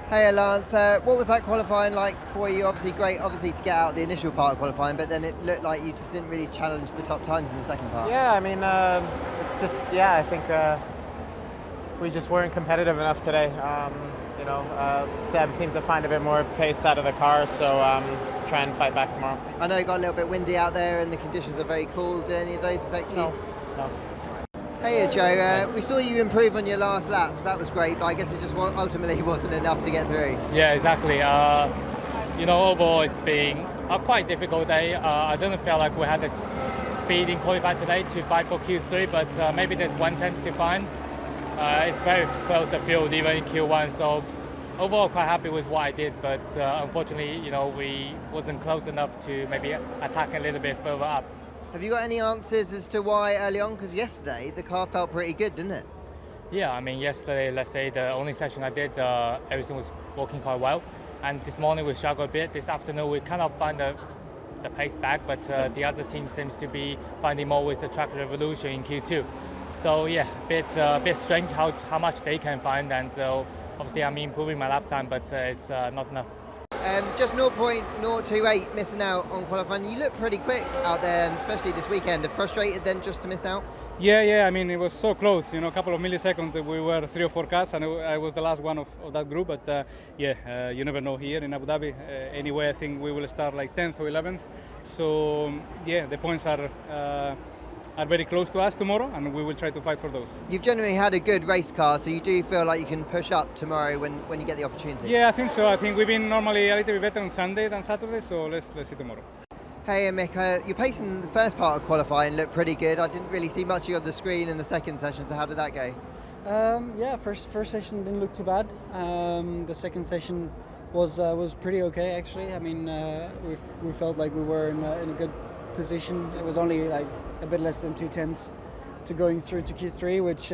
Hey Lance, what was that qualifying like for you? Obviously great, obviously to get out the initial part of qualifying, but then it looked like you just didn't really challenge the top times in the second part. Yeah, I mean, I think we just weren't competitive enough today. Seb seemed to find a bit more pace out of the car, so try and fight back tomorrow. I know it got a little bit windy out there and the conditions are very cool. Did any of those affect you? No. Hey Joe, we saw you improve on your last laps. That was great, but I guess it just ultimately wasn't enough to get through. Yeah, exactly. Overall it's been a quite difficult day. I don't feel like we had the speed in qualifying today to fight for Q3, but maybe there's one tenth to find. It's very close to field even in Q1, so overall quite happy with what I did, but unfortunately, we wasn't close enough to maybe attack a little bit further up. Have you got any answers as to why early on? Because yesterday the car felt pretty good, didn't it? Yeah, I mean yesterday, let's say the only session I did, everything was working quite well, and this morning we struggled a bit. This afternoon we kind of find the pace back, but the other team seems to be finding more with the track revolution in Q2. So yeah, bit strange how much they can find, and obviously I'm improving my lap time, but it's not enough. Just 0.028 missing out on qualifying. You look pretty quick out there, and especially this weekend. Frustrated then just to miss out? Yeah. I mean, it was so close. A couple of milliseconds. We were 3 or 4 cars, and I was the last one of that group. But you never know here in Abu Dhabi. Anyway, I think we will start like 10th or 11th. So yeah, the points are very close to us tomorrow, and we will try to fight for those. You've generally had a good race car, so you do feel like you can push up tomorrow when you get the opportunity? Yeah, I think so. I think we've been normally a little bit better on Sunday than Saturday, so let's see tomorrow. Hey Mick, your pace in the first part of qualifying looked pretty good. I didn't really see much of you on the screen in the second session, so how did that go? First session didn't look too bad. The second session was pretty okay actually. I mean, we felt like we were in a good position. It was only like a bit less than 2 tenths to going through to Q3, which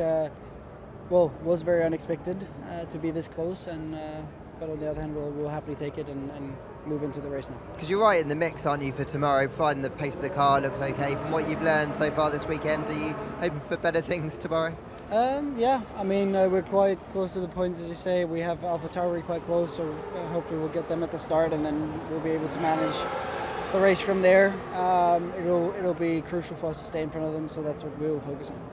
was very unexpected to be this close. But on the other hand, we'll happily take it and move into the race now. Because you're right in the mix, aren't you, for tomorrow, providing the pace of the car looks okay. From what you've learned so far this weekend, are you hoping for better things tomorrow? Yeah, I mean, we're quite close to the points, as you say. We have AlphaTauri quite close, so hopefully we'll get them at the start, and then we'll be able to manage the race from there. It'll be crucial for us to stay in front of them, so that's what we will focus on.